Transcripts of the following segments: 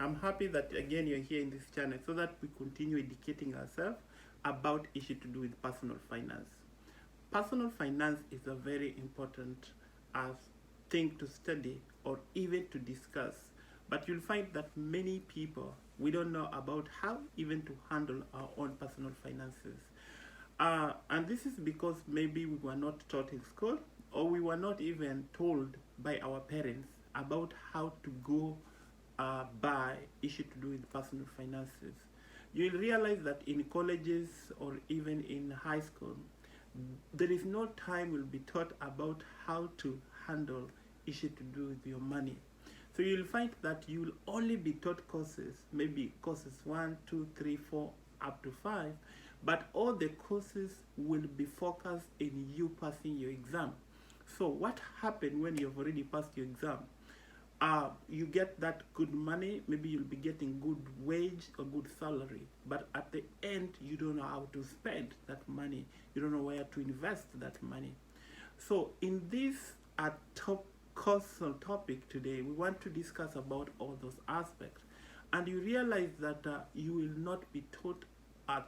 I'm happy that again you're here in this channel so that we continue educating ourselves about issues to do with personal finance. Personal finance is a very important thing to study or even to discuss, but you'll find that many people, we don't know about how even to handle our own personal finances. And this is because maybe we were not taught in school, or we were not even told by our parents about how to go by issue to do with personal finances. You'll realize that in colleges or even in high school, there is no time will be taught about how to handle issue to do with your money. So you'll find that you'll only be taught courses, maybe courses 1, 2, 3, 4, up to 5, but all the courses will be focused in you passing your exam. So what happened when you've already passed your exam? You get that good money, maybe you'll be getting good wage or good salary, but at the end you don't know how to spend that money, you don't know where to invest that money. So in this top course or topic today, we want to discuss about all those aspects, and you realize that you will not be taught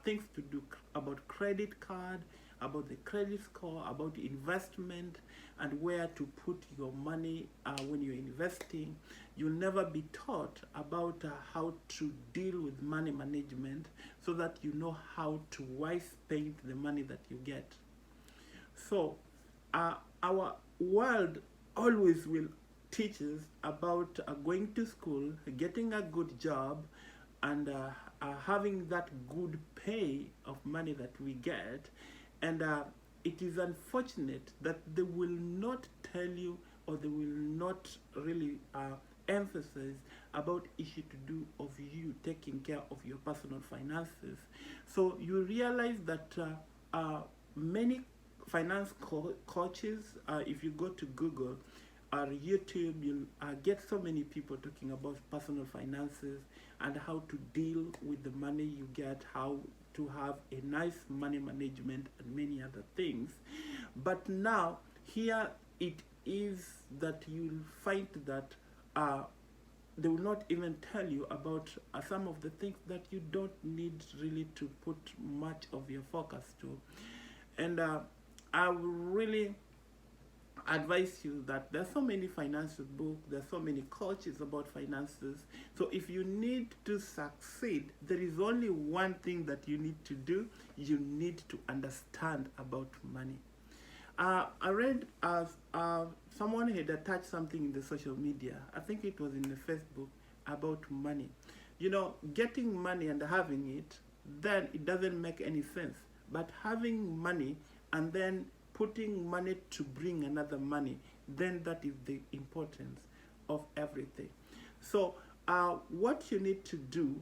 things to do about credit card, about the credit score, about investment, and where to put your money when you're investing. You'll never be taught about how to deal with money management so that you know how to wise spend the money that you get. So our world always will teach us about going to school, getting a good job, and having that good pay of money that we get. And it is unfortunate that they will not tell you, or they will not really emphasize about issue to do of you taking care of your personal finances. So you realize that many finance coaches, if you go to Google or YouTube, you'll get so many people talking about personal finances and how to deal with the money you get, how to have a nice money management and many other things. But now here it is that you'll find that they will not even tell you about some of the things that you don't need really to put much of your focus to. And I will really advise you that there's so many financial books, there's so many coaches about finances. So if you need to succeed, there is only one thing that you need to do. You need to understand about money. I read someone had attached something in the social media, I think it was in the Facebook, about money. You know, getting money and having it, then it doesn't make any sense. But having money and then putting money to bring another money, then that is the importance of everything. So what you need to do,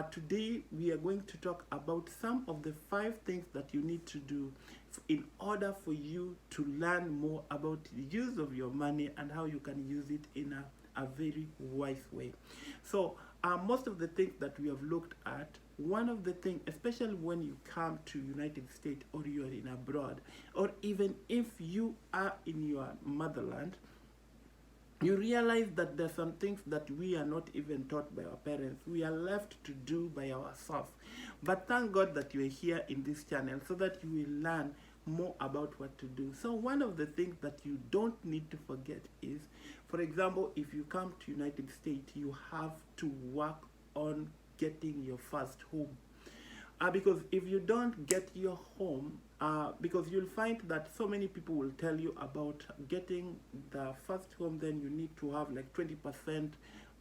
today we are going to talk about some of the 5 things that you need to do in order for you to learn more about the use of your money and how you can use it in a very wise way. So most of the things that we have looked at, one of the things, especially when you come to United States or you are in abroad, or even if you are in your motherland, you realize that there's some things that we are not even taught by our parents. We are left to do by ourselves. But thank God that you are here in this channel so that you will learn more about what to do. So one of the things that you don't need to forget is, for example, if you come to United States, you have to work on getting your first home. Because if you don't get your home, because you'll find that so many people will tell you about getting the first home, then you need to have like 20%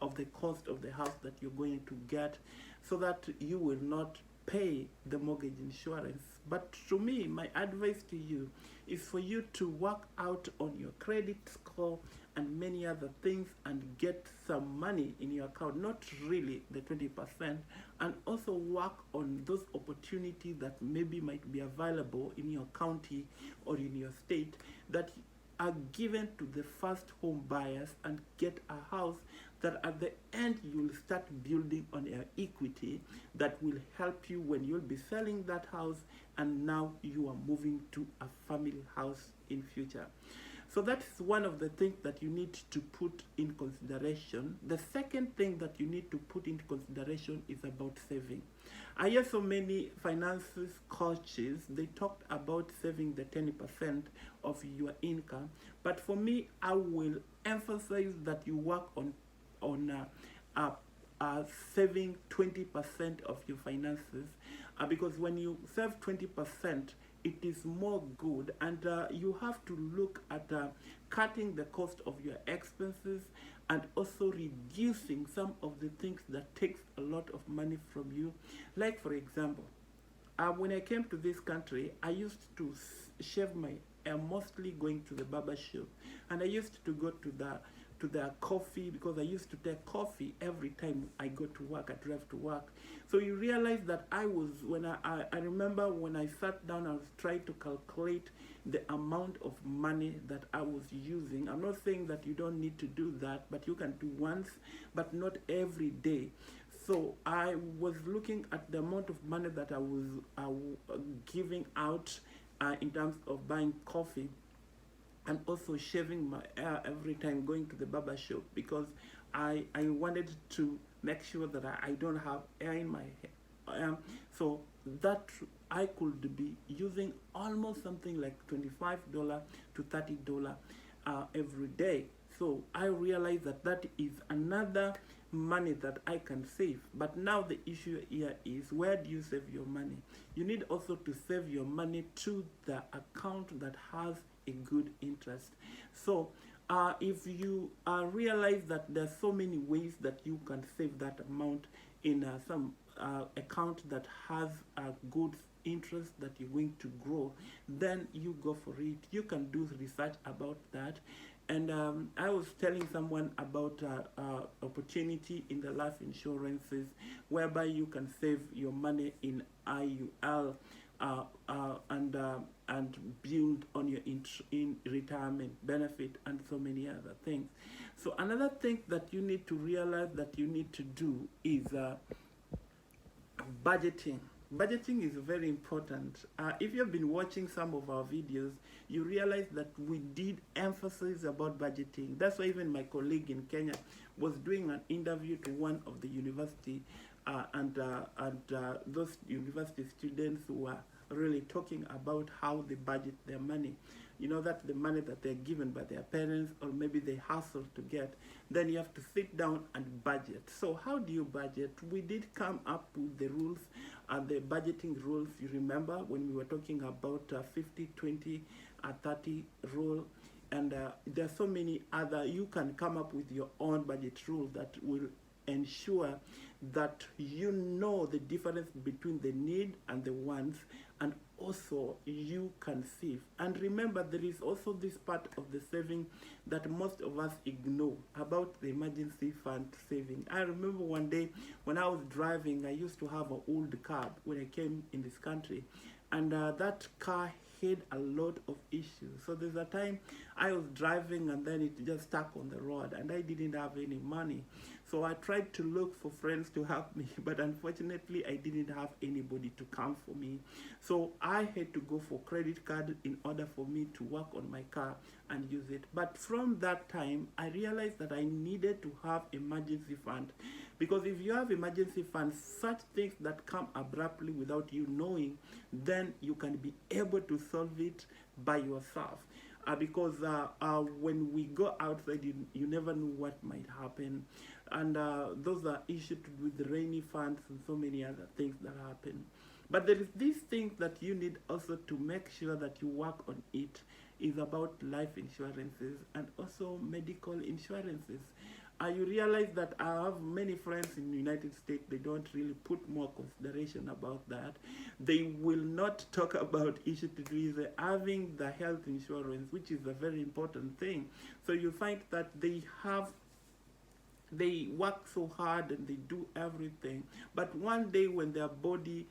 of the cost of the house that you're going to get, so that you will not pay the mortgage insurance. But to me, my advice to you is for you to work out on your credit score and many other things and get some money in your account, not really the 20%, and also work on those opportunities that maybe might be available in your county or in your state that are given to the first home buyers, and get a house that at the end you'll start building on your equity that will help you when you'll be selling that house and now you are moving to a family house in future. So that's one of the things that you need to put in consideration. The second thing that you need to put into consideration is about saving. I hear so many finances coaches, they talked about saving the 10% of your income. But for me, I will emphasize that you work on saving 20% of your finances, because when you save 20%, it is more good, and you have to look at cutting the cost of your expenses and also reducing some of the things that takes a lot of money from you. Like for example, when I came to this country, I used to shave my mostly going to the barber shop, and I used to go to the coffee, because I used to take coffee every time I go to work, I drive to work. So you realize that I remember when I sat down, I was trying to calculate the amount of money that I was using. I'm not saying that you don't need to do that, but you can do once, but not every day. So I was looking at the amount of money that I was giving out in terms of buying coffee, and also shaving my hair every time going to the barber shop, because I wanted to make sure that I don't have hair in my hair. So that I could be using almost something like $25 to $30 every day. So I realized that that is another money that I can save. But now the issue here is, where do you save your money? You need also to save your money to the account that has a good interest. So if you realize that there's so many ways that you can save that amount in some account that has a good interest that you're going to grow, then you go for it. You can do research about that. And I was telling someone about opportunity in the life insurances, whereby you can save your money in IUL and build on your in retirement benefit and so many other things. So another thing that you need to realize that you need to do is budgeting. Budgeting is very important. If you've been watching some of our videos, you realize that we did emphasize about budgeting. That's why even my colleague in Kenya was doing an interview to one of the university and those university students who are really talking about how they budget their money. You know, that the money that they're given by their parents, or maybe they hustle to get, then you have to sit down and budget. So how do you budget? We did come up with the rules, the budgeting rules. You remember when we were talking about 50, 20, 30 rule, and there are so many other. You can come up with your own budget rule that will ensure that you know the difference between the need and the wants, and also you can save. And remember, there is also this part of the saving that most of us ignore, about the emergency fund saving. I remember one day when I was driving, I used to have an old car when I came in this country, and that car had a lot of issues. So there's a time I was driving and then it just stuck on the road and I didn't have any money. So I tried to look for friends to help me, but unfortunately I didn't have anybody to come for me. So I had to go for credit card in order for me to work on my car and use it. But from that time, I realized that I needed to have emergency fund, because if you have emergency funds, such things that come abruptly without you knowing, then you can be able to solve it by yourself. Because when we go outside, you never know what might happen. And those are issues with the rainy funds and so many other things that happen. But there is this thing that you need also to make sure that you work on it, is about life insurances and also medical insurances. You realize that I have many friends in the United States, they don't really put more consideration about that. They will not talk about issues to do with having the health insurance, which is a very important thing. So you find that they work so hard and they do everything, but one day when their body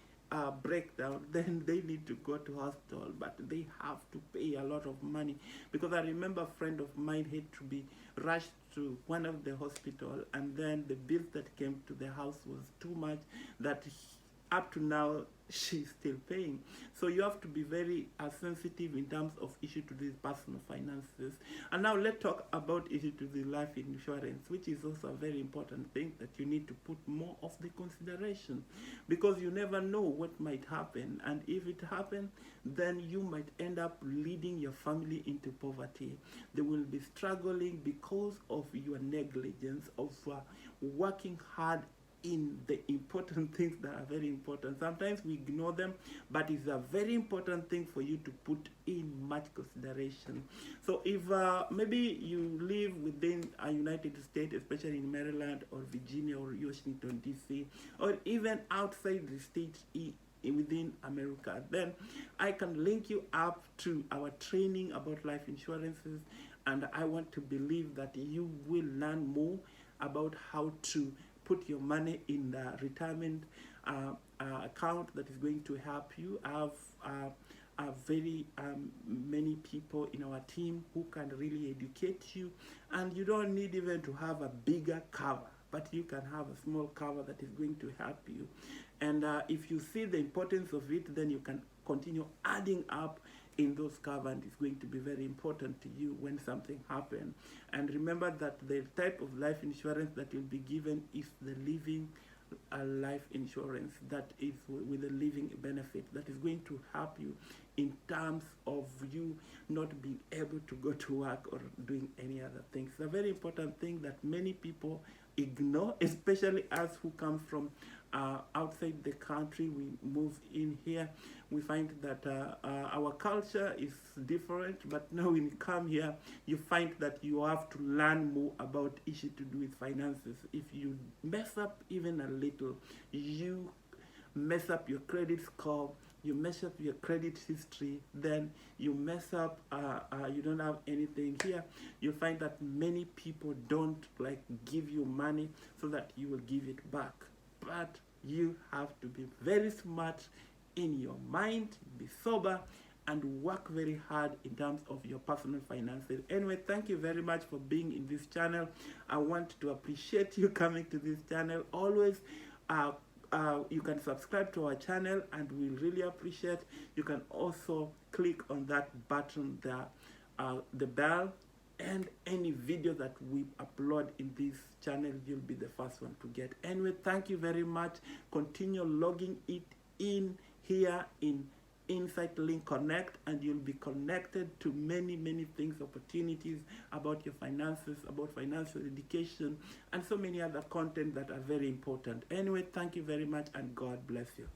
break down, then they need to go to hospital, but they have to pay a lot of money. Because I remember a friend of mine had to be rushed to one of the hospital, and then the bill that came to the house was too much that up to now she's still paying. So you have to be very sensitive in terms of issue to these personal finances. And now let's talk about issue to the life insurance, which is also a very important thing that you need to put more of the consideration, because you never know what might happen, and if it happens, then you might end up leading your family into poverty. They will be struggling because of your negligence of working hard in the important things that are very important. Sometimes we ignore them, but it's a very important thing for you to put in much consideration. So if maybe you live within a United States, especially in Maryland or Virginia or Washington DC, or even outside the states within America, then I can link you up to our training about life insurances, and I want to believe that you will learn more about how to put your money in the retirement account that is going to help you. I have very many people in our team who can really educate you, and you don't need even to have a bigger cover, but you can have a small cover that is going to help you. And if you see the importance of it, then you can continue adding up in those cover, and it's going to be very important to you when something happens. And remember that the type of life insurance that you'll be given is the living life insurance that is with a living benefit that is going to help you in terms of you not being able to go to work or doing any other things. It's a very important thing that many people ignore, especially us who come from outside the country. We move in here, we find that our culture is different, but now when you come here, you find that you have to learn more about issues to do with finances. If you mess up even a little, you mess up your credit score, you mess up your credit history, then you mess up, you don't have anything here. You'll find that many people don't like give you money so that you will give it back. But you have to be very smart in your mind, be sober, and work very hard in terms of your personal finances. Anyway, thank you very much for being in this channel. I want to appreciate you coming to this channel. Always you can subscribe to our channel, and we'll really appreciate. You can also click on that button there, the bell, and any video that we upload in this channel, you'll be the first one to get. Anyway, thank you very much. Continue logging it in here in Insight Link Connect, and you'll be connected to many things, opportunities about your finances, about financial education, and so many other content that are very important. Anyway, thank you very much, and God bless you.